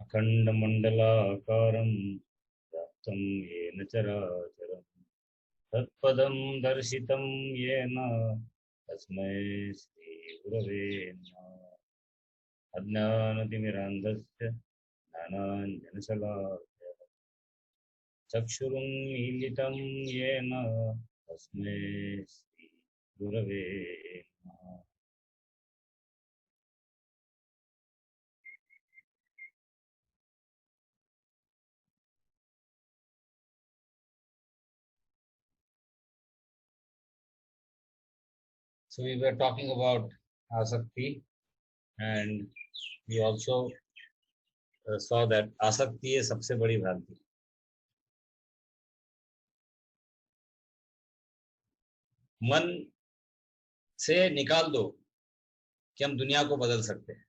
अखण्डमण्डलाकारं व्याप्तं येन चराचरं तत्पदं दर्शितं येन तस्मै श्रीगुरवे नमः। अज्ञानतिमिरान्धस्य ज्ञानाञ्जनशलाकया चक्षुरुन्मीलितं येन तस्मै श्रीगुरवे नमः। So we were talking about asakti, and we also saw that आसक्ति है सबसे बड़ी भ्रांति। मन से निकाल दो कि हम दुनिया को बदल सकते हैं।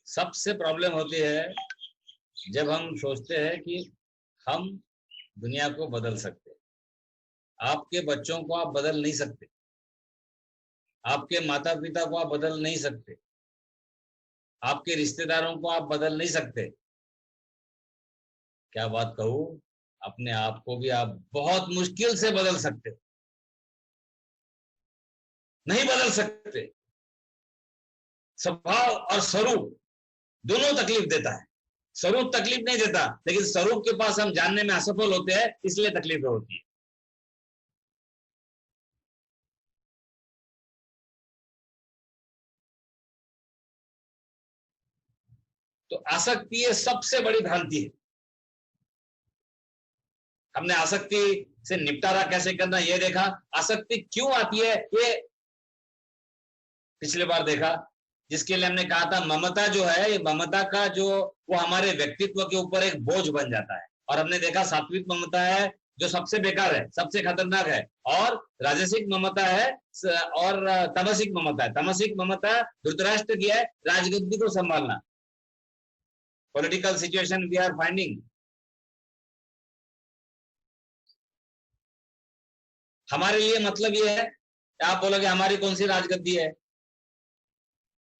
सबसे प्रॉब्लम होती है जब हम सोचते हैं कि हम दुनिया को बदल सकते हैं। आपके बच्चों को आप बदल नहीं सकते, आपके माता पिता को आप बदल नहीं सकते, आपके रिश्तेदारों को आप बदल नहीं सकते। क्या बात कहूं, अपने आप को भी आप बहुत मुश्किल से बदल सकते हो, नहीं बदल सकते। स्वभाव और स्वरूप दोनों तकलीफ देता है। स्वरूप तकलीफ नहीं देता, लेकिन स्वरूप के पास हम जानने में असफल होते हैं, इसलिए तकलीफ होती है। तो आसक्ति ये सबसे बड़ी भ्रांति है। हमने आसक्ति से निपटारा कैसे करना ये देखा। आसक्ति क्यों आती है ये पिछले बार देखा, जिसके लिए हमने कहा था ममता जो है, ये ममता का जो वो हमारे व्यक्तित्व के ऊपर एक बोझ बन जाता है। और हमने देखा सात्विक ममता है जो सबसे बेकार है, सबसे खतरनाक है, और राजसिक ममता है और तमसिक ममता है। तमसिक ममता धृतराष्ट्र की है, राजगद्दी को संभालना। Political situation we are finding, हमारे लिए मतलब ये है, आप बोलोगे हमारी कौन सी राजगद्दी है,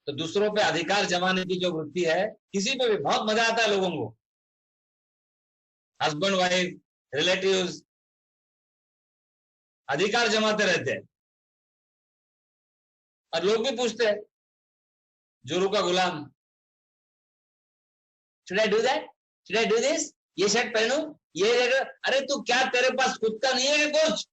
तो दूसरों पे अधिकार जमाने की जो वृत्ति है, किसी पे भी बहुत मजा आता है लोगों को। हस्बैंड वाइफ रिलेटिव्स अधिकार जमाते रहते हैं, और लोग भी पूछते हैं जोरू का गुलाम, should I do that, should I do this, ये शर्ट पहनू, ये। अरे तू क्या, तेरे पास खुद का नहीं है कुछ?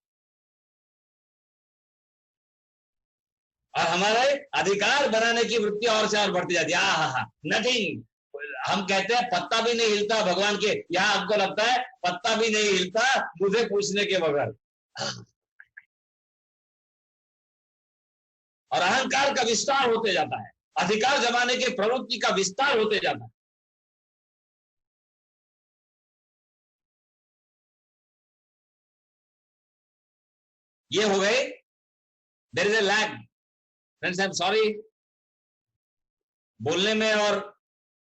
और हमारे अधिकार बनाने की वृत्ति और से और बढ़ती जाती है। हा, नथिंग। हम कहते हैं पत्ता भी नहीं हिलता भगवान के, यहां आपको लगता है पत्ता भी नहीं हिलता मुझे पूछने के बगैर। और अहंकार का विस्तार होते जाता है, अधिकार जमाने के प्रवृत्ति का विस्तार होते जाता है। ये हो गए, there is a lag. Friends I am sorry, बोलने में और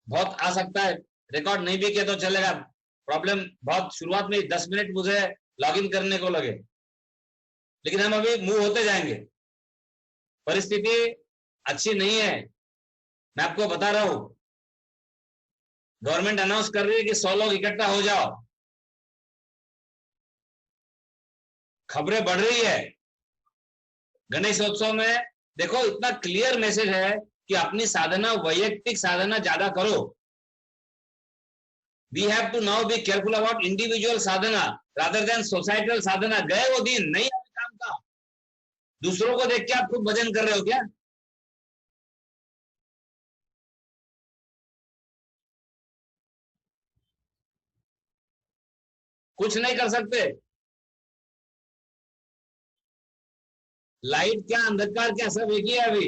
बहुत आ सकता है, रिकॉर्ड नहीं भी किया तो चलेगा। प्रॉब्लम बहुत शुरुआत में 10 मिनट मुझे लॉगिन करने को लगे, लेकिन हम अभी मूव होते जाएंगे। परिस्थिति अच्छी नहीं है, मैं आपको बता रहा हूं। गवर्नमेंट अनाउंस कर रही है कि 100 लोग इकट्ठा हो जाओ, खबरें बढ़ रही है। गणेशोत्सव में देखो इतना क्लियर मैसेज है कि अपनी साधना, वैयक्तिक साधना ज्यादा करो। We have to now be careful about individual sadhana rather than societal sadhana. गए वो दिन, नहीं है काम का। दूसरों को देख के आप खुद भजन कर रहे हो क्या? कुछ नहीं कर सकते। लाइट क्या, अंधकार क्या, सब एक ही है अभी।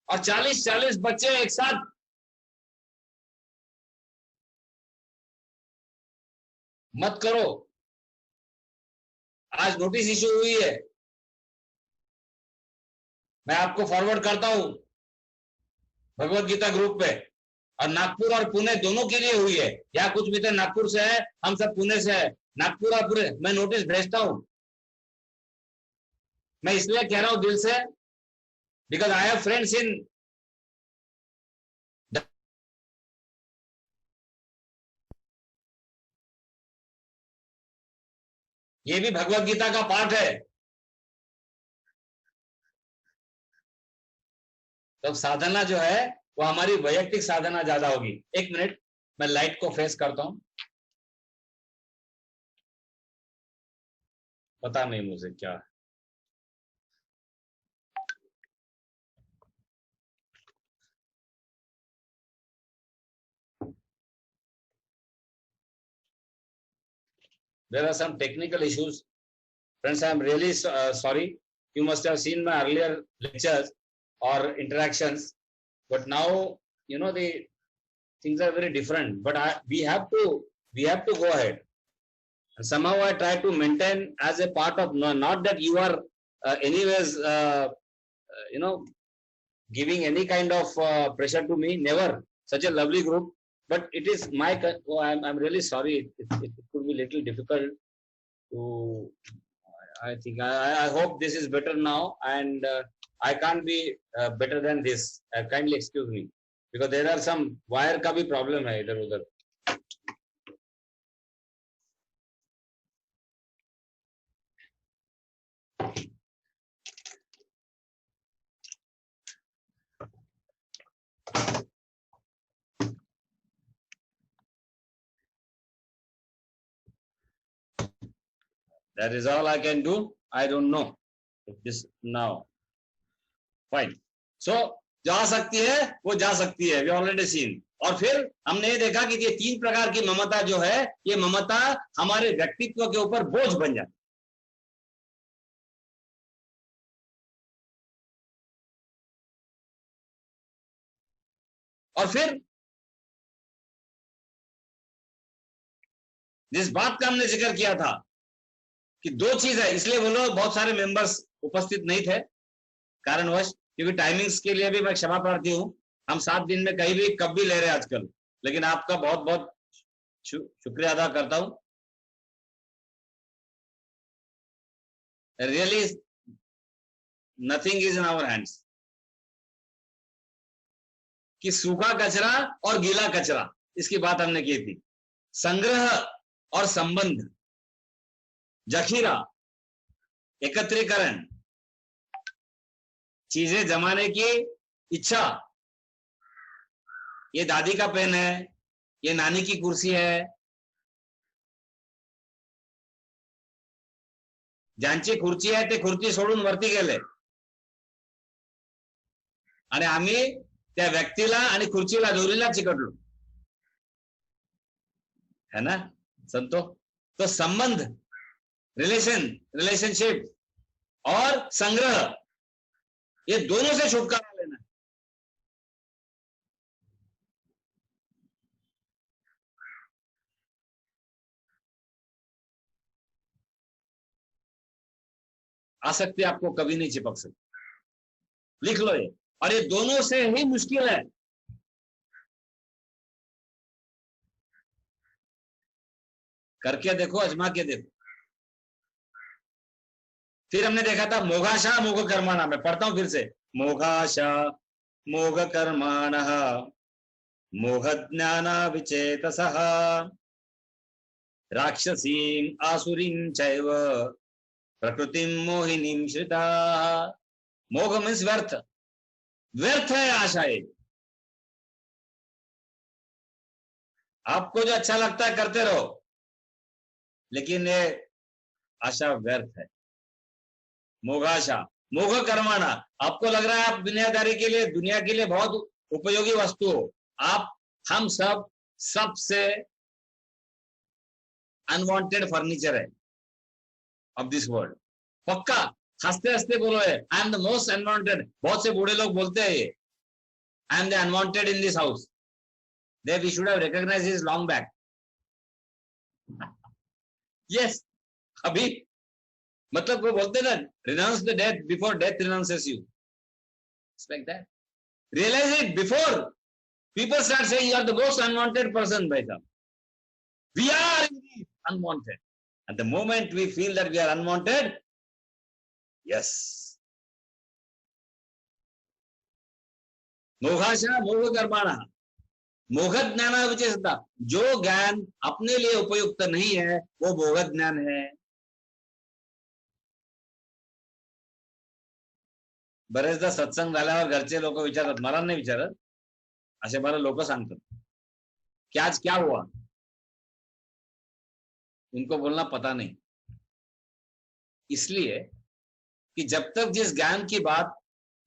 और 40-40 बच्चे एक साथ, मत करो। आज नोटिस इशू हुई है, मैं आपको फॉरवर्ड करता हूं भगवत गीता ग्रुप पे। और नागपुर और पुणे दोनों के लिए हुई है। या कुछ मित्र नागपुर से है, हम सब पुणे से है। नागपुर और पुणे, मैं नोटिस भेजता हूं। मैं इसलिए कह रहा हूं दिल से, because I have friends in ये भी भगवत गीता का पाठ है। तो साधना जो है वो हमारी वैयक्तिक साधना ज्यादा होगी। एक मिनट, मैं लाइट को फेस करता हूं, पता नहीं मुझे क्या है। There are some technical issues. Friends, I am really sorry. You must have seen my earlier lectures or interactions, but now, you know, the things are very different. But we have to go ahead. And somehow I try to maintain as a part of, not that you are anyways, you know, giving any kind of pressure to me. Never. Such a lovely group. But it is my, oh, I'm really sorry. It could be little difficult to, I think, I hope this is better now, and I can't be better than this. Kindly excuse me, because there are some wire का भी problem है इधर उधर। That is all I can do. I don't know if this now. Fine. So जा सकती है वो जा सकती है, we already seen. और फिर हमने ये देखा कि ये तीन प्रकार की ममता जो है, ये ममता हमारे व्यक्तित्व के ऊपर बोझ बन जाती। और फिर जिस बात का हमने जिक्र किया था कि दो चीज है, इसलिए वो लोग बहुत सारे मेंबर्स उपस्थित नहीं थे कारणवश, क्योंकि टाइमिंग्स के लिए भी मैं क्षमा प्रार्थी हूं। हम 7 दिन में कहीं भी कब भी ले रहे हैं आजकल, लेकिन आपका बहुत बहुत शुक्रिया अदा करता हूं। Really nothing is in our hands, कि सूखा कचरा और गीला कचरा, इसकी बात हमने की थी। संग्रह और संबंध, जखीरा, एकत्रीकरण, चीजें जमाने की इच्छा। ये दादी का पेन है, ये नानी की कुर्सी है, ज्यांची खुर्ची आहे ते खुर्ची सोडून वरती गेले आणि आम्ही त्या व्यक्तीला आणि खुर्चीला दोरीला चिकटलो, है ना संतो? तो संबंध, रिलेशनशिप और संग्रह, ये दोनों से छुटकारा लेना है। आसक्ति आपको कभी नहीं चिपक सकती, लिख लो ये। और ये दोनों से ही मुश्किल है। करके देखो, अजमा के देखो। फिर हमने देखा था मोघाशा मोघ कर्माणा, मैं पढ़ता हूं फिर से। मोघाशा मोघ कर्माणः मोह ज्ञाना विचेतसः राक्षसीं आसुरीं चैव प्रकृतिं मोहिनीं श्रिता। मोघ मीन्स व्यर्थ, व्यर्थ है आशाएं। आपको जो अच्छा लगता है करते रहो, लेकिन ये आशा व्यर्थ है। मोघाशा मोघ कर्माणा, आपको लग रहा है आप दुनियादारी के लिए, दुनिया के लिए बहुत उपयोगी वस्तु हो। आप, हम सब सबसे अनवांटेड फर्नीचर है ऑफ दिस वर्ल्ड। पक्का हंसते हंसते बोलो है, I am the most unwanted. बहुत से बूढ़े लोग बोलते हैं ये, I am the unwanted in this house. They we should have recognised this long back. Yes, अभी मतलब वो बोलते ना, renounce the death before death renounces you. It's like that. Realize it before people start saying you are the most unwanted person, bhai sahab. We are indeed unwanted. At the moment we feel that we are unwanted, yes, मोघाशा मोघ कर्माणा मोघ ज्ञान विचेषता, जो ज्ञान अपने लिए उपयुक्त नहीं है वो मोघ ज्ञान है. बरेचदा सत्संग झाल्यावर घरचे लोक विचारतात, मला नाही विचारत, असे मला लोक सांगतात कि आज क्या हुआ. उनको बोलना पता नहीं, इसलिए कि जब तक जिस ज्ञान की बात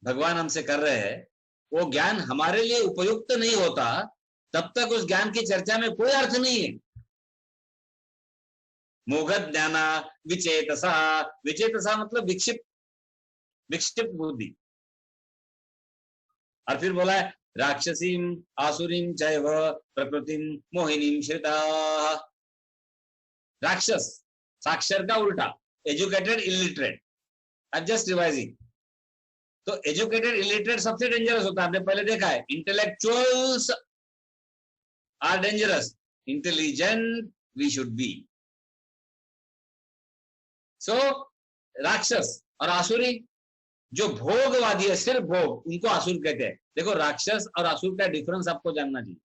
भगवान हमसे कर रहे हैं वो ज्ञान हमारे लिए उपयुक्त नहीं होता, तब तक उस ज्ञान की चर्चा में कोई अर्थ नहीं है. मोघ ज्ञाना विचेतसा, विचेतसा मतलब विक्षिप्त, विक्षिप्त बुद्धि. और फिर बोला है राक्षसीम आसुरीम चैव प्रकृतिम मोहिनीम श्रिता. राक्षस, साक्षर का उल्टा, educated illiterate. I just revising. तो एजुकेटेड इलिटरेट सबसे डेंजरस होता है, आपने पहले देखा है. Intellectuals are dangerous, intelligent we should be. So राक्षस और आसुरी, जो भोगवादी है, सिर्फ भोग, उनको आसुर कहते हैं. देखो राक्षस और आसुर का डिफरेंस आपको जानना चाहिए.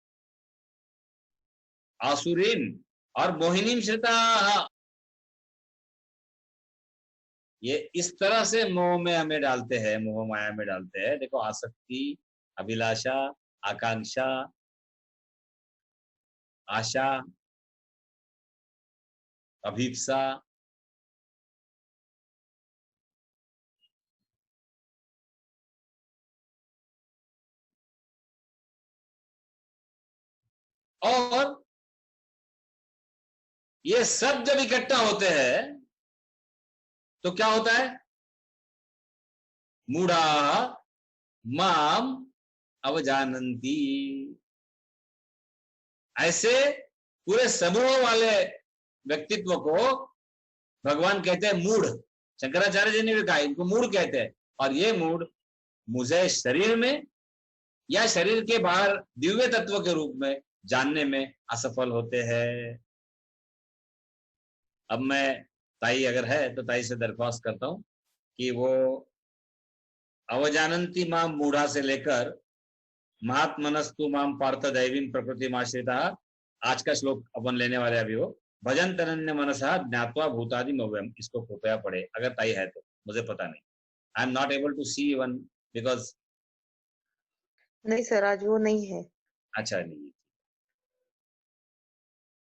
आसुरीन और मोहिनीम श्रिता, ये इस तरह से मोह में हमें डालते हैं, मोह माया में डालते हैं. देखो आसक्ति, अभिलाषा, आकांक्षा, आशा, अभिप्सा, और ये सब जब इकट्ठा होते हैं तो क्या होता है. मूढ़ा माम अवजानंती. ऐसे पूरे समूह वाले व्यक्तित्व को भगवान कहते हैं मूढ़. शंकराचार्य जी ने भी कहा इनको मूढ़ कहते हैं. और ये मूढ़ मुझे शरीर में या शरीर के बाहर दिव्य तत्व के रूप में जानने में असफल होते हैं. अब मैं, ताई अगर है तो ताई से दरख्वास्त करता हूं कि वो अवजानंती माम मूढ़ा से लेकर महात्मनस्तु माम पार्थ दैवीं प्रकृति आश्रिता, आज का श्लोक अपन लेने वाले अभी वो भजन तनन्य मनसा ज्ञात्वा भूतादि मव्यम. इसको कृपया पढ़े अगर ताई है तो, मुझे पता नहीं. I am not able to see even because. नहीं सर, आज वो नहीं है. अच्छा नहीं,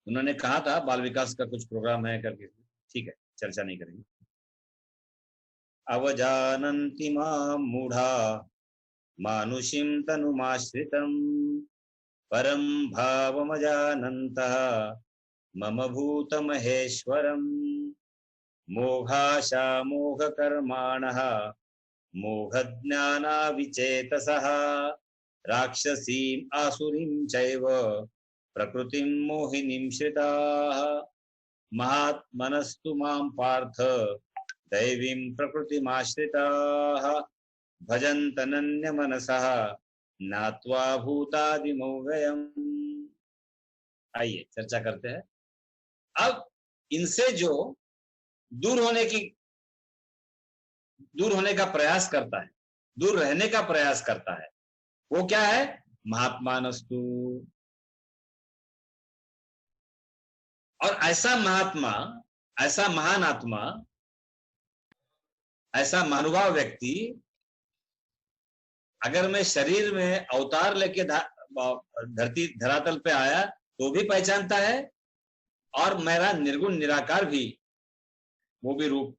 उन्होंने कहा था बाल विकास का कुछ प्रोग्राम है करके. ठीक है, चर्चा नहीं करेंगे. अवजानन्ति मां मूढ़ा मानुषीं तनुमाश्रितं परं भावमजानन्तः मम भूतमहेश्वरम्. मोघाशा मोघकर्माणः मोघज्ञाना विचेतसः राक्षसीम् आसुरीं चैव प्रकृतिं मोहिनीं श्रिताः. महात्मनस्तु मां पार्थ दैवीं प्रकृतिमाश्रिताः भजन्तनन्य मनसः ज्ञात्वा भूतादिमव्ययम्. आइए चर्चा करते हैं. अब इनसे जो दूर होने का प्रयास करता है, दूर रहने का प्रयास करता है, वो क्या है. महात्मानस्तु. और ऐसा महात्मा, ऐसा महान आत्मा, ऐसा महानुभाव व्यक्ति अगर मैं शरीर में अवतार लेके धरती धरातल पे आया तो भी पहचानता है, और मेरा निर्गुण निराकार भी, वो भी रूप.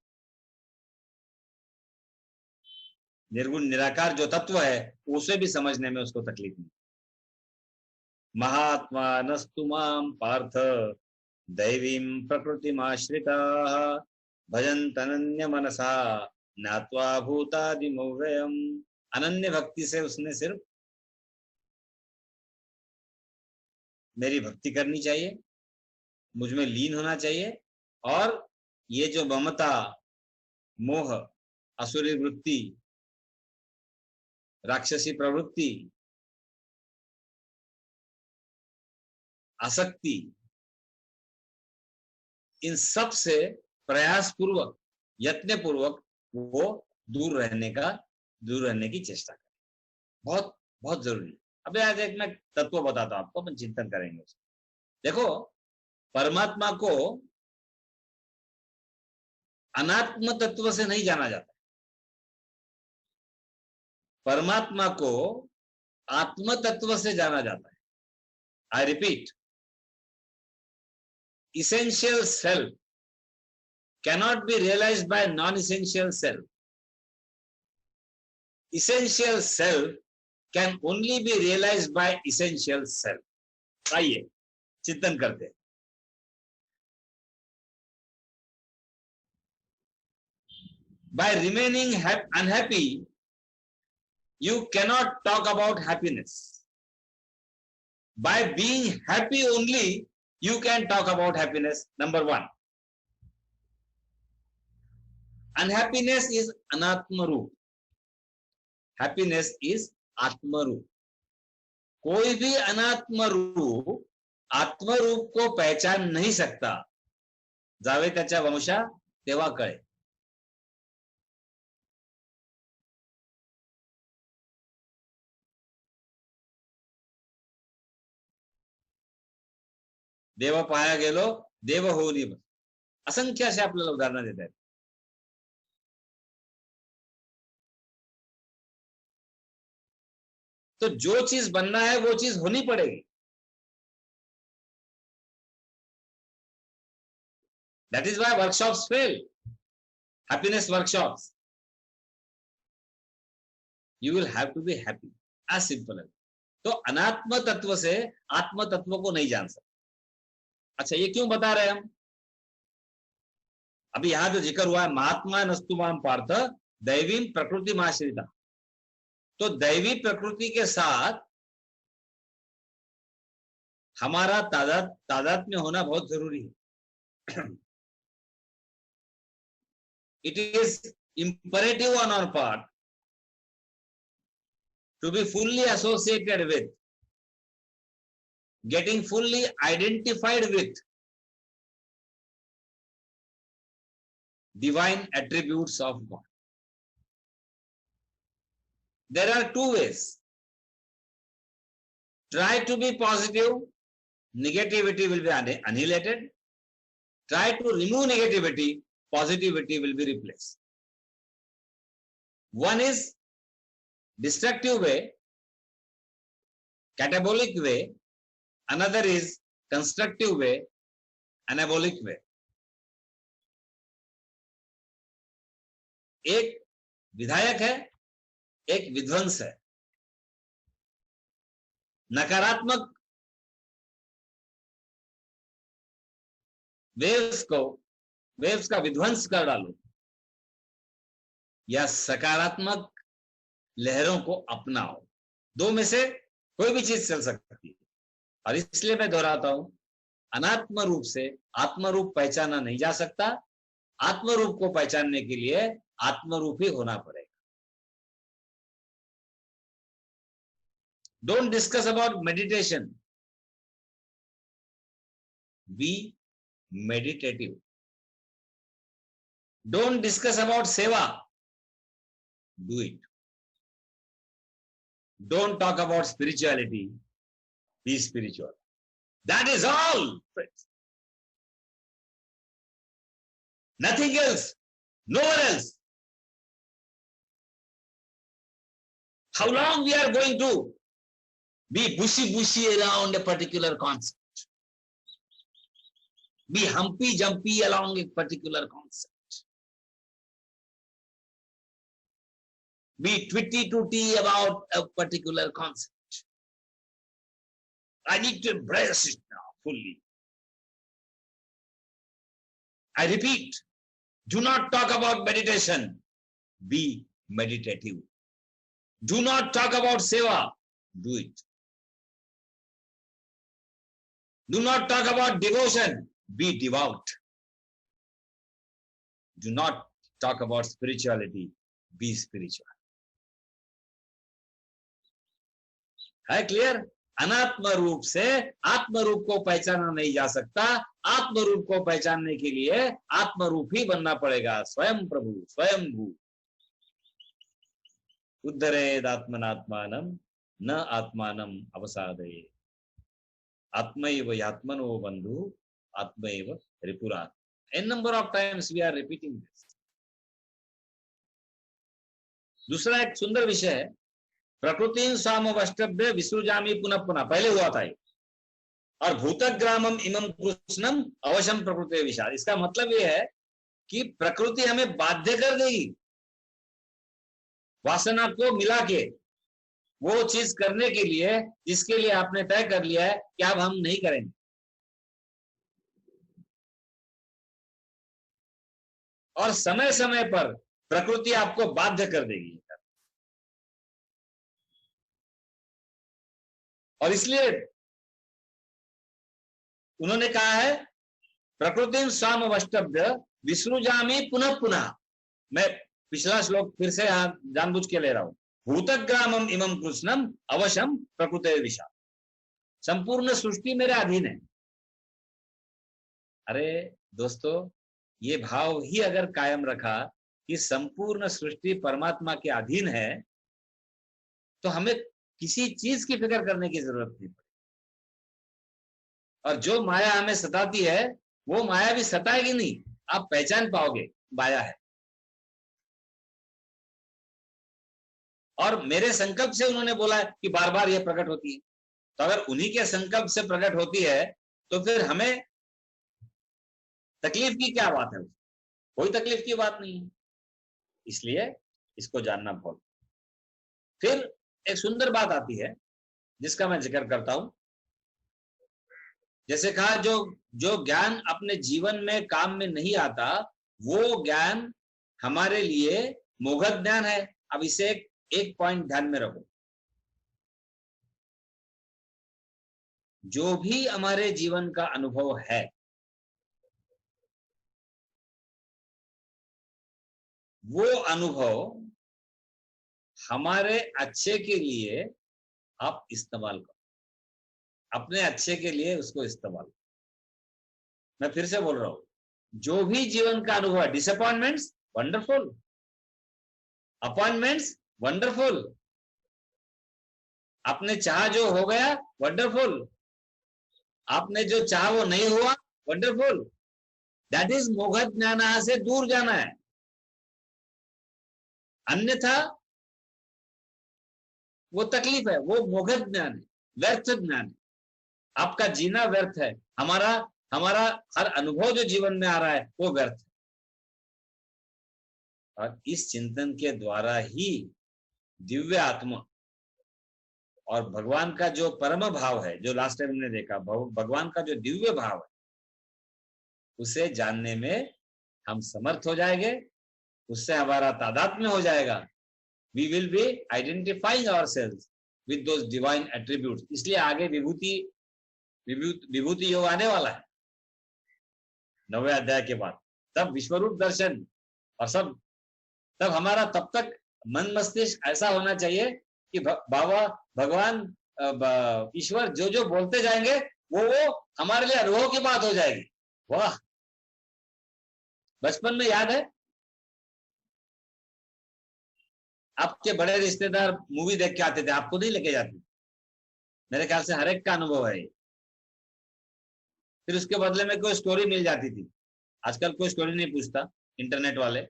निर्गुण निराकार जो तत्व है उसे भी समझने में उसको तकलीफ नहीं. महात्मा नस्तु मां पार्थ दैवीं प्रकृतिमाश्रिताः भजन्तनन्य मनसा ज्ञात्वा भूतादिमव्ययम्. अनन्य भक्ति से उसने सिर्फ मेरी भक्ति करनी चाहिए, मुझ में लीन होना चाहिए, और ये जो ममता, मोह, असुरी वृत्ति, राक्षसी प्रवृत्ति, आसक्ति, इन सब से प्रयास पूर्वक, यत्न पूर्वक वो दूर रहने की चेष्टा करें. बहुत बहुत जरूरी। अब आज एक मैं तत्व बताता हूं आपको, अपन चिंतन करेंगे। देखो, परमात्मा को अनात्म तत्व से नहीं जाना जाता, परमात्मा को आत्म तत्व से जाना जाता है। I repeat, essential self cannot be realized by non-essential self. Essential self can only be realized by essential self. आइए चिंतन करते हैं। By remaining unhappy, you cannot talk about happiness. By being happy only, you can talk about happiness. Number one. Unhappiness is anatma roop. Happiness is atma roop. कोई भी अनात्म रूप आत्म रूप को पहचान नहीं सकता, जावे त्याच्या वंशा तेव्हा कळे। देव पाया गेलो देव होली, असंख्य असे आपल्याला उदाहरणं देत आहेत। तो जो चीज बनना है वो चीज होनी पड़ेगी। That is why workshops fail, happiness workshops. You will have to be happy, as simple as। तो अनात्म तत्व से आत्म तत्व को नहीं जान सकते। अच्छा, ये क्यों बता रहे हैं हम? अभी यहां जो जिक्र हुआ है, महात्मा नस्तुमाम पार्थ दैवी प्रकृति माश्रिता, तो दैवी प्रकृति के साथ हमारा तादात्म्य होना बहुत जरूरी है। It is imperative on our part to be fully associated with, getting fully identified with divine attributes of God. There are two ways. Try to be positive, negativity will be annihilated. Try to remove negativity, positivity will be replaced. One is destructive way, catabolic way. Another is constructive way, anabolic way. एक विधायक है, एक विध्वंस है। नकारात्मक waves का विध्वंस कर डालो, या सकारात्मक लहरों को अपनाओ। दो में से कोई भी चीज चल सकती है। और इसलिए मैं दोहराता हूं, अनात्म रूप से आत्म रूप पहचाना नहीं जा सकता। आत्म रूप को पहचानने के लिए आत्म रूप ही होना पड़ेगा। Don't discuss about meditation. Be meditative. Don't discuss about seva. Do it. Don't talk about spirituality. Be spiritual. That is all, friends. Nothing else. Nowhere else. How long we are going to be bushy around a particular concept? Be humpy-jumpy along a particular concept. Be twitty-tooty about a particular concept. I need to embrace it now fully. I repeat, do not talk about meditation. Be meditative. Do not talk about seva. Do it. Do not talk about devotion. Be devout. Do not talk about spirituality. Be spiritual. है clear? अनात्म रूप से आत्म रूप को पहचाना नहीं जा सकता। आत्म रूप को पहचानने के लिए आत्म रूप ही बनना पड़ेगा। स्वयं प्रभु, स्वयं भू। उद्धरेद आत्मनात्मानम न आत्मानम अवसादये, आत्मैव यात्मनो बंधु, आत्मैव रिपुरात्। n number of times we are repeating this. दूसरा एक सुंदर विषय है, प्रकृति स्वामवष्टभ्य विसृजामि पुनः पुनः, पहले हुआ था ये। और भूतग्रामम इमं कृष्णम अवश्यम प्रकृति विषाद, इसका मतलब ये है कि प्रकृति हमें बाध्य कर देगी वासना को मिला के वो चीज करने के लिए जिसके लिए आपने तय कर लिया है कि अब हम नहीं करेंगे। और समय समय पर प्रकृति आपको बाध्य कर देगी। और इसलिए उन्होंने कहा है प्रकृति स्वामवष्टभ्य विसृजामि पुनः पुनः। मैं पिछला श्लोक फिर से यहां जानबूझ के ले रहा हूं, भूतग्रामम इमं कृष्णम अवश्यम प्रकृते विषा, संपूर्ण सृष्टि मेरे अधीन है। अरे दोस्तों, ये भाव ही अगर कायम रखा कि संपूर्ण सृष्टि परमात्मा के अधीन है, तो हमें किसी चीज की फिक्र करने की जरूरत नहीं पड़ती। और जो माया हमें सताती है वो माया भी सताएगी नहीं, आप पहचान पाओगे माया है। और मेरे संकल्प से उन्होंने बोला है कि बार बार ये प्रकट होती है, तो अगर उन्हीं के संकल्प से प्रकट होती है तो फिर हमें तकलीफ की क्या बात है? कोई तकलीफ की बात नहीं है। इसलिए इसको जानना बहुत। फिर एक सुंदर बात आती है जिसका मैं जिक्र करता हूं। जैसे कहा, जो ज्ञान अपने जीवन में काम में नहीं आता वो ज्ञान हमारे लिए मोघ ज्ञान है। अब इसे एक पॉइंट ध्यान में रखो, जो भी हमारे जीवन का अनुभव है वो अनुभव हमारे अच्छे के लिए आप इस्तेमाल करो, अपने अच्छे के लिए उसको इस्तेमाल करो। मैं फिर से बोल रहा हूं, जो भी जीवन का अनुभव है, डिसअपॉइंटमेंट्स वंडरफुल, अपॉइंटमेंट्स वंडरफुल, आपने चाहा जो हो गया वंडरफुल, आपने जो चाहा वो नहीं हुआ वंडरफुल। दैट इज मोघ ज्ञान से दूर जाना है, अन्यथा वो तकलीफ है, वो मोघ ज्ञान है, व्यर्थ ज्ञान है, आपका जीना व्यर्थ है, हमारा हर अनुभव जो जीवन में आ रहा है वो व्यर्थ है। और इस चिंतन के द्वारा ही दिव्य आत्मा और भगवान का जो परम भाव है, जो लास्ट टाइम हमने देखा, भगवान का जो दिव्य भाव है, उसे जानने में हम समर्थ हो जाएंगे, उससे हमारा तादात्म्य हो जाएगा। We will be identifying ourselves with those divine attributes. इसलिए आगे विभूति योग आने वाला है 9वें अध्याय के बाद, तब विश्वरूप दर्शन और सब, तब हमारा तब तक मन मस्तिष्क ऐसा होना चाहिए कि बाबा भगवान ईश्वर जो जो बोलते जाएंगे वो हमारे लिए अनुभव की बात हो जाएगी। वाह, बचपन में याद है आपके बड़े रिश्तेदार मूवी देख के आते थे, आपको नहीं लेके जाते? मेरे ख्याल से हर एक का अनुभव है। फिर उसके बदले में कोई स्टोरी मिल जाती थी। आजकल कोई स्टोरी नहीं पूछता, इंटरनेट वाले,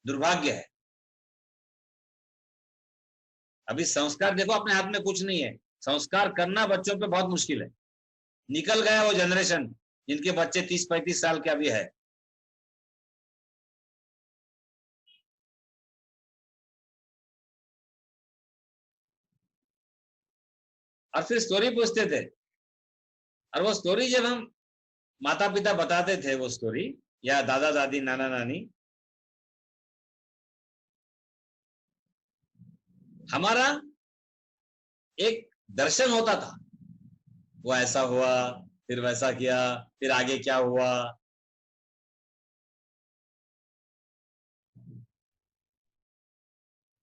दुर्भाग्य है। अभी संस्कार देखो, अपने हाथ में कुछ नहीं है, संस्कार करना बच्चों पे बहुत मुश्किल है। निकल गया वो जनरेशन जिनके बच्चे 30-35 साल के अभी है। और फिर स्टोरी पूछते थे, और वो स्टोरी जब हम माता पिता बताते थे वो स्टोरी, या दादा दादी नाना नानी, हमारा एक दर्शन होता था, वो ऐसा हुआ, फिर वैसा किया, फिर आगे क्या हुआ।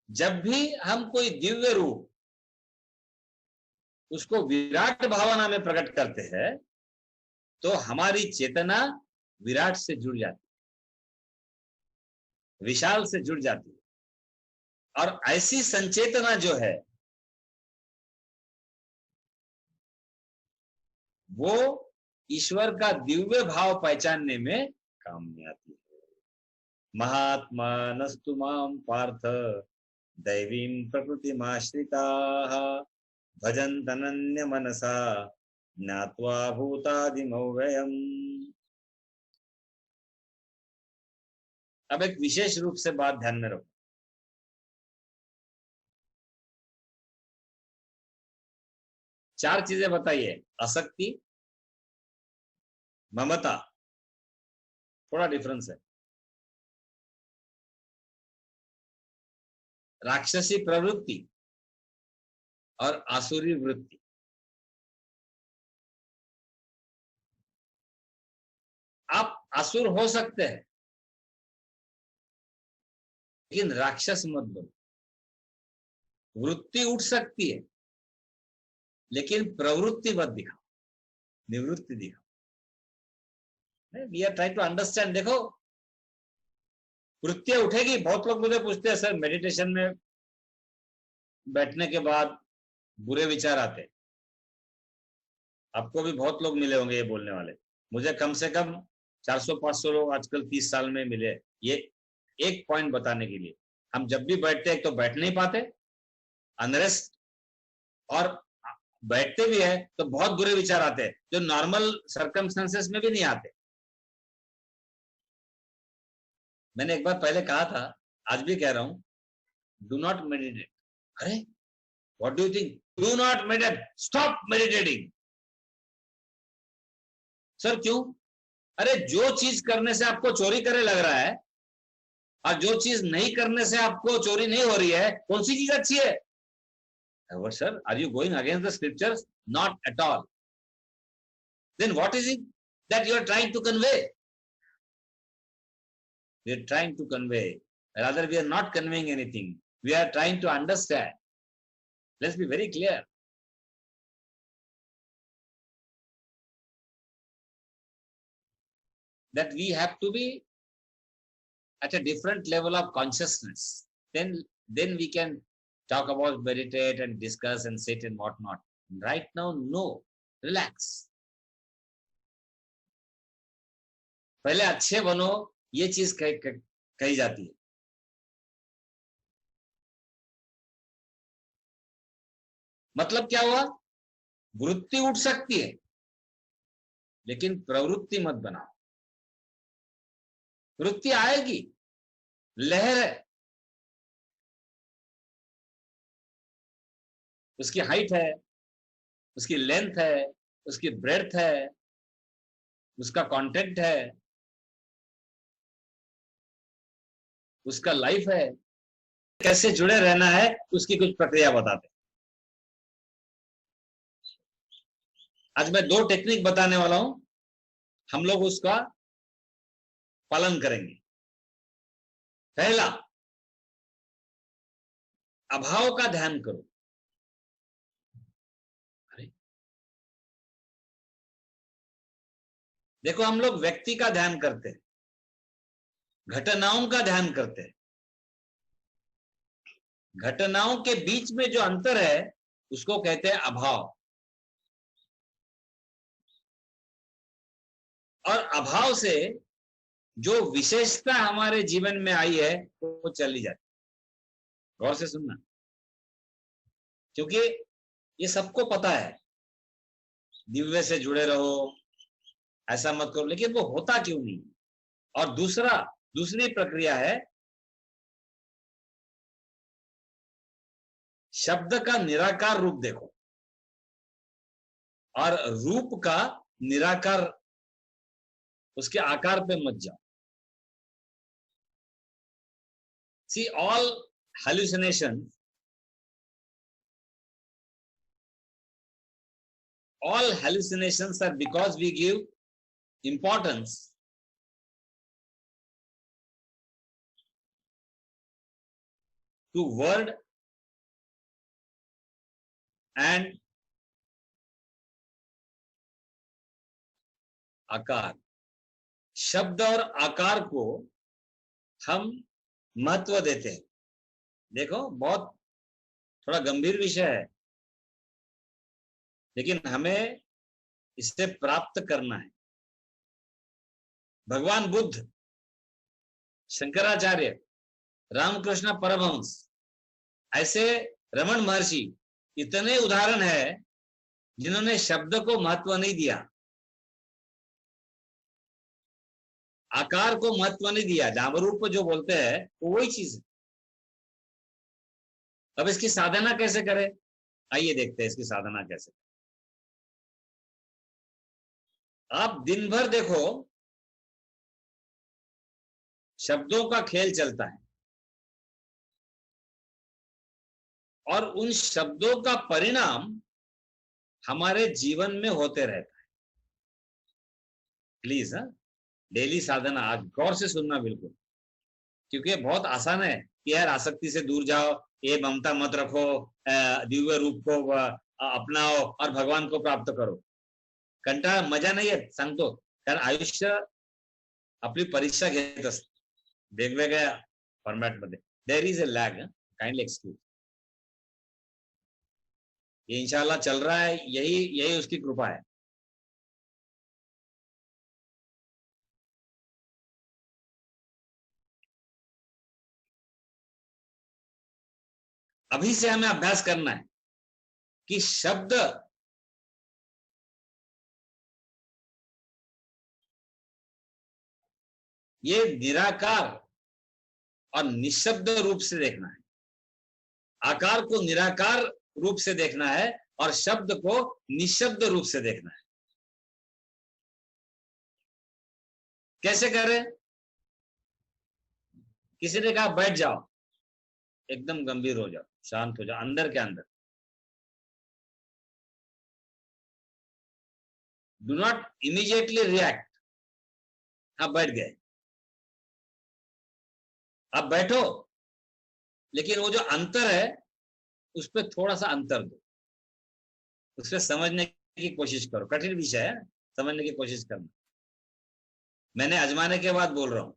जब भी हम कोई दिव्य रूप उसको विराट भावना में प्रकट करते हैं तो हमारी चेतना विराट से जुड़ जाती है, विशाल से जुड़ जाती है। और ऐसी संचेतना जो है वो ईश्वर का दिव्य भाव पहचानने में काम में आती है। महात्मा नस्तु माम पार्थ दैवीं प्रकृतिमाश्रिताः भजन्तनन्य मनसा ज्ञात्वा भूतादिमव्ययम्। अब एक विशेष रूप से बात ध्यान में रखो। चार चीजें बताइए, आसक्ति, ममता, थोड़ा डिफरेंस है, राक्षसी प्रवृत्ति और आसुरी वृत्ति। आप असुर हो सकते हैं लेकिन राक्षस मत बनो। वृत्ति उठ सकती है लेकिन प्रवृत्ति मत दिखाओ, निवृत्ति दिखाओ। We are trying to understand. देखो, वृत्तियां उठेगी। बहुत लोग मुझे पूछते हैं, सर मेडिटेशन में बैठने के बाद बुरे विचार आते हैं। आपको भी बहुत लोग मिले होंगे ये बोलने वाले। मुझे कम से कम 400-500 लोग आजकल 30 साल में मिले ये एक पॉइंट बताने के लिए। हम जब भी बैठते हैं तो बैठ नहीं पाते, अनरेस्ट, और बैठते भी है तो बहुत बुरे विचार आते हैं जो नॉर्मल सर्कमस्टेंसेस में भी नहीं आते। मैंने एक बार पहले कहा था, आज भी कह रहा हूं, डू नॉट मेडिटेट। अरे what do you think? Do not meditate, stop meditating. Sir क्यों? अरे जो चीज करने से आपको चोरी करे लग रहा है और जो चीज नहीं करने से आपको चोरी नहीं हो रही है, कौन सी चीज अच्छी है? Sir, are you going against the scriptures? Not at all. Then what is it that you are trying to convey? We are trying to convey, rather we are not conveying anything, we are trying to understand. Let's be very clear. That we have to be at a different level of consciousness. Then we can talk about meditate and discuss and sit and whatnot. Right now, no. Relax. पहले अच्छे बनो, ये चीज कही जाती है। मतलब क्या हुआ? वृत्ति उठ सकती है लेकिन प्रवृत्ति मत बनाओ। वृत्ति आएगी, लहर है, उसकी हाइट है, उसकी लेंथ है, उसकी ब्रेड्थ है, उसका कंटेंट है, उसका लाइफ है, कैसे जुड़े रहना है, उसकी कुछ प्रक्रिया बताते। आज मैं 2 टेक्निक बताने वाला हूं, हम लोग उसका पालन करेंगे। पहला, अभाव का ध्यान करो। देखो, हम लोग व्यक्ति का ध्यान करते हैं, घटनाओं का ध्यान करते हैं। घटनाओं के बीच में जो अंतर है उसको कहते हैं अभाव, और अभाव से जो विशेषता हमारे जीवन में आई है वो चली जाती। गौर से सुनना, क्योंकि ये सबको पता है, दिव्य से जुड़े रहो, ऐसा मत करो, लेकिन वो होता क्यों नहीं? और दूसरी प्रक्रिया है, शब्द का निराकार रूप देखो और रूप का निराकार, उसके आकार पे मत जाओ। See, all hallucinations are because we give importance to word and आकार। शब्द और आकार को हम महत्व देते हैं। देखो, बहुत थोड़ा गंभीर विषय है, लेकिन हमें इसे प्राप्त करना है। भगवान बुद्ध, शंकराचार्य, रामकृष्ण परमहंस, ऐसे रमन महर्षि, इतने उदाहरण है जिन्होंने शब्द को महत्व नहीं दिया, आकार को महत्व नहीं दिया, नाम रूप जो बोलते हैं वो वही चीज है। अब इसकी साधना कैसे करें, आइए देखते हैं इसकी साधना कैसे। आप दिन भर देखो शब्दों का खेल चलता है और उन शब्दों का परिणाम हमारे जीवन में होते रहता है। प्लीज डेली साधना आज गौर से सुनना बिल्कुल, क्योंकि बहुत आसान है कि यार आसक्ति से दूर जाओ, ये ममता मत रखो, दिव्य रूप को अपनाओ और भगवान को प्राप्त करो। कंटाळा मजा नाही येत सांगतो, कारण आयुष्य आपली परीक्षा घेत असते वेगवेगळ्या फॉर्मॅट मध्ये. There is a lag, kindly excuse. ये इंशाल्लाह चल रहा है, यही यही उसकी कृपा है. अभी से हमें अभ्यास करना है कि शब्द ये निराकार और निशब्द रूप से देखना है, आकार को निराकार रूप से देखना है और शब्द को निशब्द रूप से देखना है. कैसे करें? किसी ने कहा बैठ जाओ, एकदम गंभीर हो जाओ, शांत हो जाओ, अंदर के अंदर. Do not immediately react. आप बैठ गए, आप बैठो, लेकिन वो जो अंतर है उस पर थोड़ा सा अंतर दो, उससे समझने की कोशिश करो. कठिन विषय है, समझने की कोशिश करना. मैंने आजमाने के बाद बोल रहा हूं.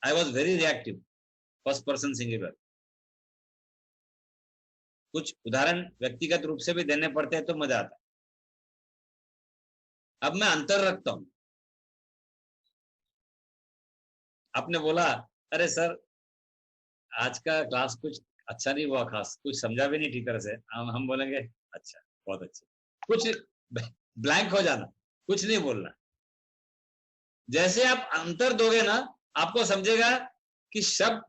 I was very reactive, first person singular. कुछ उदाहरण व्यक्तिगत रूप से भी देने पड़ते हैं तो मजा आता है. अब मैं अंतर रखता हूं. आपने बोला अरे सर आज का क्लास कुछ अच्छा नहीं हुआ, खास कुछ समझा भी नहीं ठीक तरह से. हम बोलेंगे अच्छा, बहुत अच्छा. कुछ ब्लैंक हो जाना, कुछ नहीं बोलना. जैसे आप अंतर दोगे ना, आपको समझेगा कि शब्द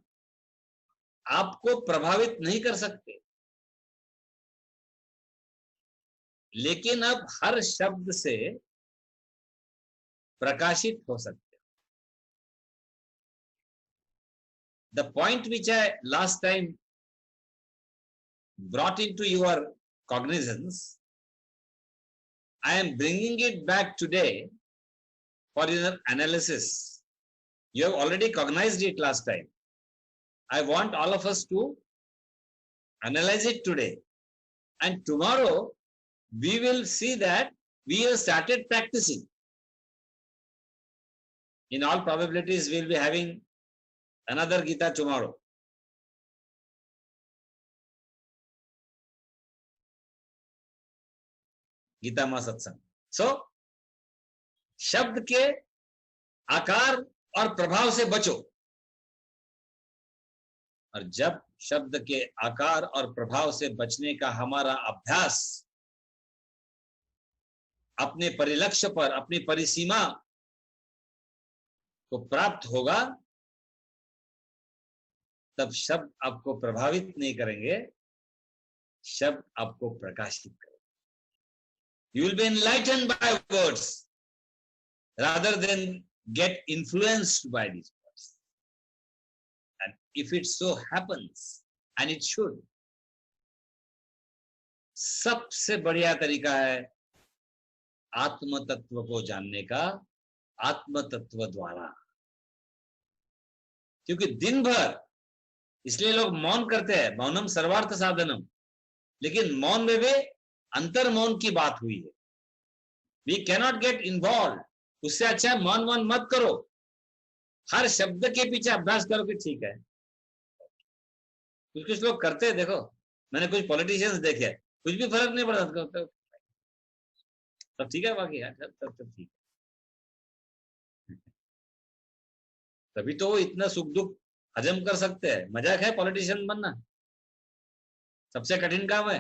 आपको प्रभावित नहीं कर सकते, लेकिन अब हर शब्द से प्रकाशित हो सकते. The point which I last time brought into your cognizance, I am bringing it back today for your analysis. You have already cognized it last time. I want all of us to analyze it today. And tomorrow, we will see that we have started practicing. In all probabilities, we will be having another Gita tomorrow. Gita मा सत्संग. सो शब्द के आकार और प्रभाव से बचो. और जब शब्द के आकार और प्रभाव से बचने का हमारा अभ्यास अपने परिलक्ष्य पर, अपनी परिसीमा को प्राप्त होगा, तब शब्द आपको प्रभावित नहीं करेंगे, शब्द आपको प्रकाशित करेंगे. You will be enlightened by words rather than get influenced by these words. And if it so happens, and it should, सबसे बढ़िया तरीका है आत्म तत्व को जानने का, आत्म तत्व द्वारा. क्योंकि दिन भर, इसलिए लोग मौन करते हैं, मौनम सर्वार्थ साधनम, लेकिन मौन में भी अंतर मौन की बात हुई है. We cannot get involve. उससे अच्छा मौन मौन मत करो, हर शब्द के पीछे अभ्यास करो कि ठीक है. कुछ लोग करते हैं, देखो मैंने कुछ पॉलिटिशियंस देखे, कुछ भी फर्क नहीं पड़ता. सब ठीक है बाकी यार, सब ठीक है। तभी तो वो इतना सुख दुख हजम कर सकते हैं। मजाक है पॉलिटिशियन बनना, सबसे कठिन काम है।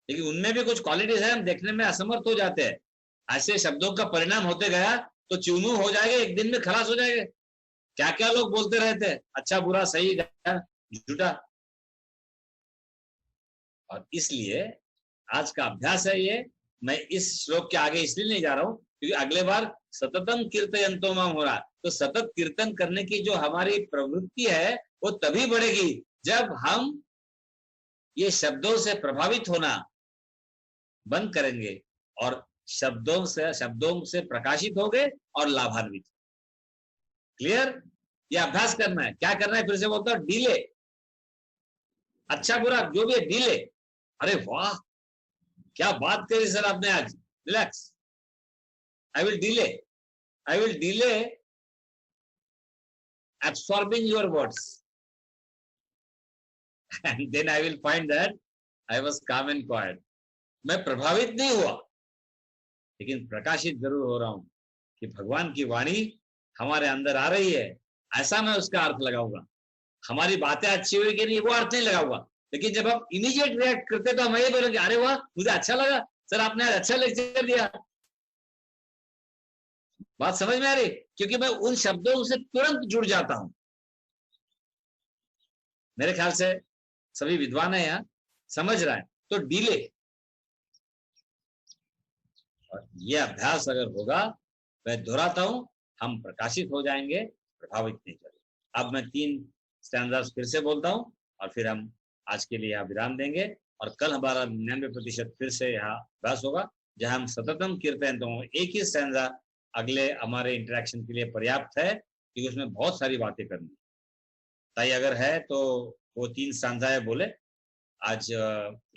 लेकिन उनमें भी कुछ क्वालिटीज है, हम देखने में असमर्थ हो जाते हैं। ऐसे शब्दों का परिणाम होते गया तो चूनू हो जाएगा, एक दिन में खलास हो जाएगा। क्या क्या लोग बोलते रहते हैं, अच्छा बुरा सही झूठा। और इसलिए आज का अभ्यास है ये। मैं इस श्लोक के आगे इसलिए नहीं जा रहा हूं क्योंकि अगले बार सततम कीर्तयन्तो माम हो रहा, तो सतत कीर्तन करने की जो हमारी प्रवृत्ति है वो तभी बढ़ेगी जब हम ये शब्दों से प्रभावित होना बंद करेंगे और शब्दों से प्रकाशित हो गए और लाभान्वित। क्लियर? ये अभ्यास करना है। क्या करना है, फिर से बोलता हूं, डिले, अच्छा बुरा जो भी है डिले। अरे वाह क्या बात करी सर आपने आज, relax. I will delay absorbing your words and then I will find that I was calm and quiet. मैं प्रभावित नहीं हुआ लेकिन प्रकाशित जरूर हो रहा हूं कि भगवान की वाणी हमारे अंदर आ रही है, ऐसा मैं उसका अर्थ लगाऊंगा। हमारी बातें अच्छी हुई कि नहीं वो अर्थ नहीं लगाऊंगा, लेकिन जब हम इमीडिएट रिएक्ट करते तो हम यही बोलेंगे, अरे वाह मुझे अच्छा लगा सर, आपने आज अच्छा लेक्चर दिया। बात समझ में आ रही? क्योंकि मैं उन शब्दों से तुरंत जुड़ जाता हूं। मेरे ख्याल से सभी विद्वान है यहाँ, समझ रहा है। तो डिले, और ये अभ्यास अगर होगा, मैं दोहराता हूं, हम प्रकाशित हो जाएंगे, प्रभावित नहीं करेंगे। अब मैं 3 स्टैंजास फिर से बोलता हूं और फिर हम आज के लिए यहाँ विराम देंगे। और कल हमारा 99% फिर से यहाँ अभ्यास होगा जहां हम सततम कीर्तन, तो एक ही स्टैंजा अगले हमारे इंटरेक्शन के लिए पर्याप्त है क्योंकि उसमें बहुत सारी बातें करनी है। ताई अगर है तो वो 3 स्टैंजाएं बोले आज,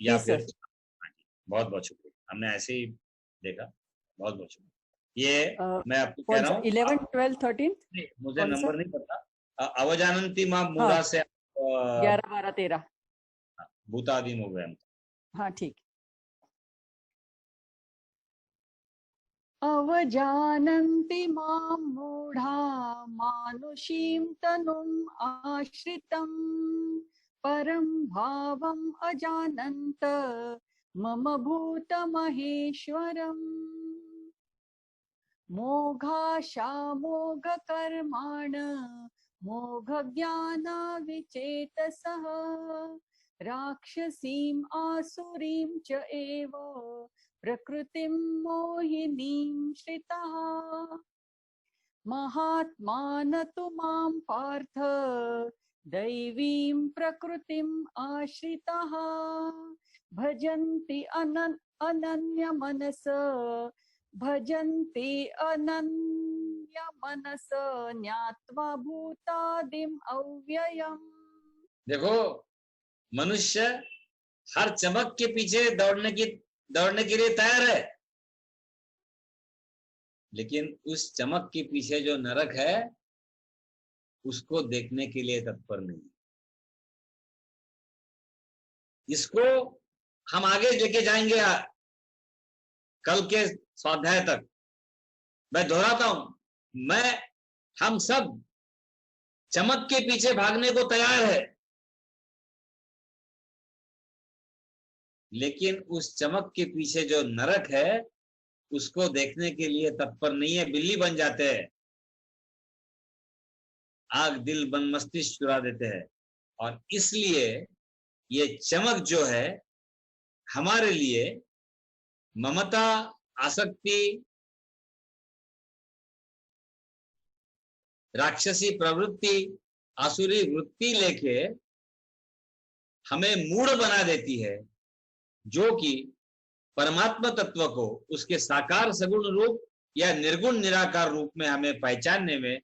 या फिर बहुत बहुत शुक्रिया, हमने ऐसे ही देखा। बहुत बहुत शुक्रिया। ये मैं आपको कह रहा हूँ 11, 12, 13 मुझे नंबर नहीं पता। अवजानंती मां मूढ़ा से 11, 12, 13 भूतादि हो गए। हाँ ठीक। अवजानन्ति मां मूढ़ा मानुषीं तनुम् आश्रितं परं भावम् अजानन्त मम भूतमहेश्वरम् मोघाशामोघकर्माण मोघज्ञानविचेतसः राक्षसीम् आसुरीं च एव प्रकृतिं मोहिनीं श्रितः महात्मान तु मां पार्थ दैवीं प्रकृतिम् आश्रितः भजन्ति अनन्यमनस ज्ञात्वा भूतादिम् अव्ययम्। देखो, मनुष्य हर चमक के पीछे दौड़ने के लिए तैयार है, लेकिन उस चमक के पीछे जो नरक है उसको देखने के लिए तत्पर नहीं। इसको हम आगे लेके जाएंगे कल के स्वाध्याय तक। मैं दोहराता हूं, हम सब चमक के पीछे भागने को तैयार है, लेकिन उस चमक के पीछे जो नरक है उसको देखने के लिए तत्पर नहीं है। बिल्ली बन जाते हैं, आग दिल बन मस्तिष्क चुरा देते हैं। और इसलिए ये चमक जो है हमारे लिए ममता, आसक्ति, राक्षसी प्रवृत्ति, आसुरी वृत्ति लेके हमें मूढ़ बना देती है, जो कि परमात्मा तत्व को उसके साकार सगुण रूप या निर्गुण निराकार रूप में हमें पहचानने में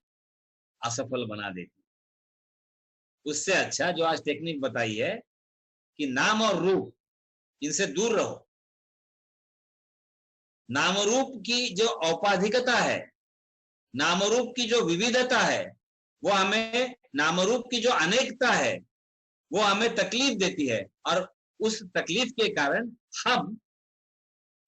असफल बना देती है। उससे अच्छा जो आज टेक्निक बताई है कि नाम और रूप, इनसे दूर रहो। नाम रूप की जो औपाधिकता है, नाम रूप की जो विविधता है, वो हमें, नाम रूप की जो अनेकता है वो हमें तकलीफ देती है, और उस तकलीफ के कारण हम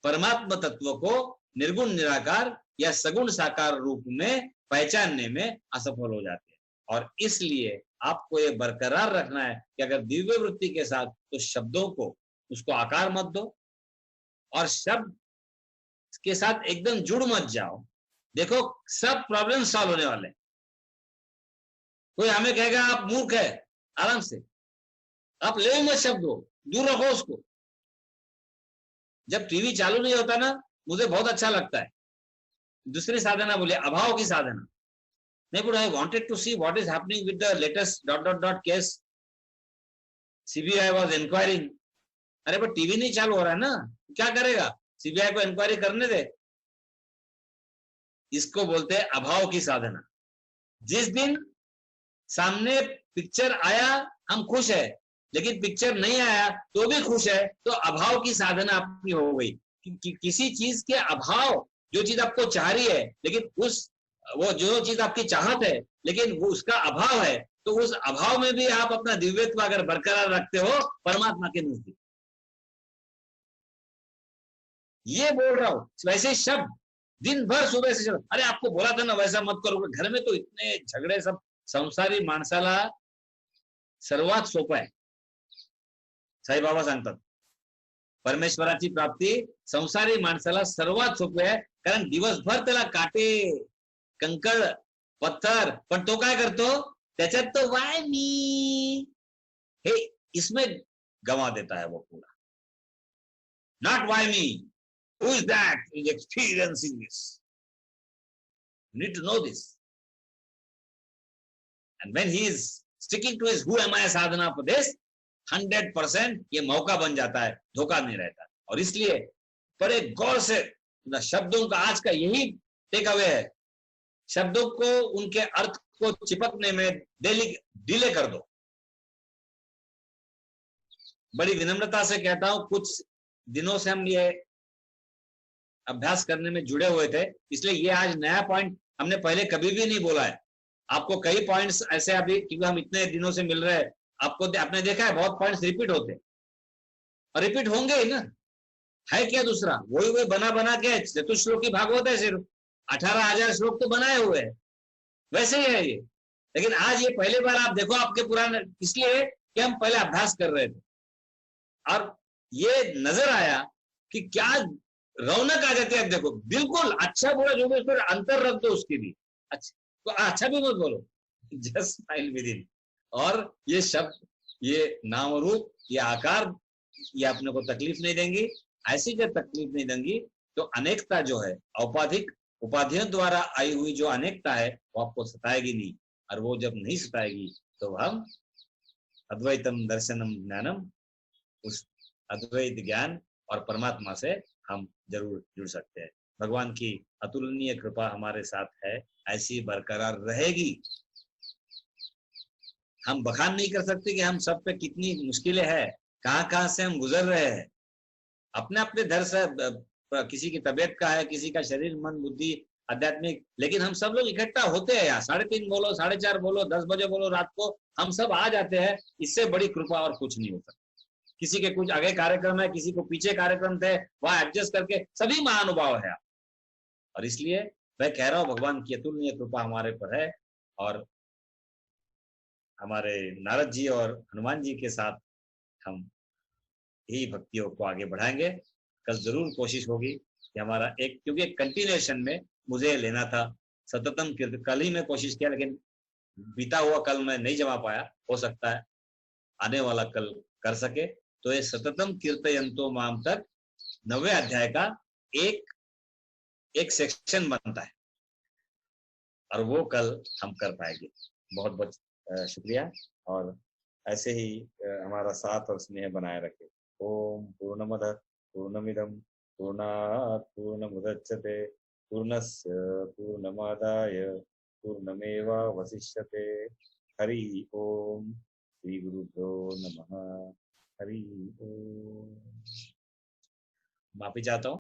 परमात्मा तत्व को निर्गुण निराकार या सगुण साकार रूप में पहचानने में असफल हो जाते हैं। और इसलिए आपको ये बरकरार रखना है कि अगर दिव्य वृत्ति के साथ, तो शब्दों को उसको आकार मत दो और शब्द के साथ एकदम जुड़ मत जाओ। देखो सब प्रॉब्लम सॉल्व होने वाले हैं। कोई हमें कहेगा आप मूर्ख है, आराम से आप ले मत शब्द हो, दूर रखो उसको। जब टीवी चालू नहीं होता ना, मुझे बहुत अच्छा लगता है। दूसरी साधना बोले अभाव की साधना। Neighbor, I wanted to see what is happening with the latest ... case. CBI was inquiring. अरे पर टीवी नहीं चालू हो रहा है ना, क्या करेगा? सीबीआई को इंक्वायरी करने दे। इसको बोलते हैं अभाव की साधना। जिस दिन सामने पिक्चर आया हम खुश है, लेकिन पिक्चर नहीं आया तो भी खुश है, तो अभाव की साधना अपनी हो गई। किसी चीज के अभाव, जो चीज आपको चाह रही है लेकिन वो जो चीज आपकी चाहत है लेकिन वो उसका अभाव है, तो उस अभाव में भी आप अपना दिव्यत्व अगर बरकरार रखते हो परमात्मा के नजदीक। ये बोल रहा हूं। वैसे शब्द दिन भर सुबह से शब्द, अरे आपको बोला था ना वैसा मत करो। घर में तो इतने झगड़े, सब संसारी माणसाला सर्वात सोपं आहे। साईबाबा सांगतात परमेश्वराची प्राप्ती संसारी माणसाला सर्वात सोपी आहे, कारण दिवसभर त्याला काटे, कंकड़, पत्थर, पण तो काय करतो, त्याच्यात तो वाय मी हे इसमें गवा देता है वो पूरा। Not Y me, who is that who is experiencing this? You need to know this. And when he is sticking to his who am I sadhana for this, 100% ये मौका बन जाता है, धोखा नहीं रहता। और इसलिए बड़े गौर से शब्दों का आज का यही टेक अवे है, शब्दों को उनके अर्थ को चिपकने में डिले कर दो। बड़ी विनम्रता से कहता हूं, कुछ दिनों से हम ये अभ्यास करने में जुड़े हुए थे, इसलिए ये आज नया पॉइंट हमने पहले कभी भी नहीं बोला है। आपको कई पॉइंट्स ऐसे अभी, क्योंकि हम इतने दिनों से मिल रहे हैं, आपने देखा है बहुत पॉइंट्स रिपीट होते और रिपीट होंगे ही ना। है क्या दूसरा? वही बना बना के चतुश्लोकी भागवत है, सिर्फ 18,000 श्लोक तो बनाए हुए हैं, वैसे ही है ये। लेकिन आज ये पहली बार आप देखो आपके पुराने, इसलिए कि हम पहले अभ्यास कर रहे थे और ये नजर आया कि क्या रौनक आ जाती है। देखो बिल्कुल अच्छा बुरा जो भी, फिर अंतर रख दो उसके भी। अच्छा भी मत बोलो, जस्ट स्माइल विद इन। और ये शब्द, ये नाम रूप, ये आकार, ये अपने को तकलीफ नहीं देंगी। ऐसी जब तकलीफ नहीं देंगी तो अनेकता जो है, औपाधिक उपाधियों द्वारा आई हुई जो अनेकता है, वो आपको सताएगी नहीं। और वो जब नहीं सताएगी तो हम अद्वैतम दर्शनम ज्ञानम, उस अद्वैत ज्ञान और परमात्मा से हम जरूर जुड़ सकते हैं। भगवान की अतुलनीय कृपा हमारे साथ है, ऐसी बरकरार रहेगी। हम बखान नहीं कर सकते कि हम सब पे कितनी मुश्किलें हैं, कहां से हम गुजर रहे हैं। अपने अपने दर से, किसी की तबीयत का है, किसी का शरीर, मन, बुद्धि, आध्यात्मिक, लेकिन हम सब लोग इकट्ठा होते हैं यार। 3:30 बोलो, 4:30 बोलो, 10 बजे बोलो रात को, हम सब आ जाते हैं। इससे बड़ी कृपा और कुछ नहीं होता। किसी के कुछ आगे कार्यक्रम है, किसी को पीछे कार्यक्रम थे, वहां एडजस्ट करके सभी महानुभाव है। और इसलिए मैं कह रहा हूं भगवान की अतुलनीय कृपा हमारे पर है। और हमारे नारद जी और हनुमान जी के साथ हम यही भक्तियों को आगे बढ़ाएंगे। कल जरूर कोशिश होगी कि हमारा एक, क्योंकि एक कंटिन्यूएशन में मुझे लेना था सततम कीर्तन। कल ही मैं कोशिश किया, लेकिन बीता हुआ कल मैं नहीं जमा पाया। हो सकता है आने वाला कल कर सके। तो ये सततम कीर्तयन्तो माम तक 9वें अध्याय का एक सेक्शन बनता है और वो कल हम कर पाएंगे। बहुत बहुत शुक्रिया। और ऐसे ही हमारा साथ और स्नेह बनाए रखे। ओम पूर्णमदः पूर्णमिदं पूर्णात् पूर्णमुदच्यते पूर्णस्य पूर्णमादाय पूर्णमेवावशिष्यते। हरि ओम। श्री गुरुभ्यो नमः। हरि ओम। माफी चाहता हूँ।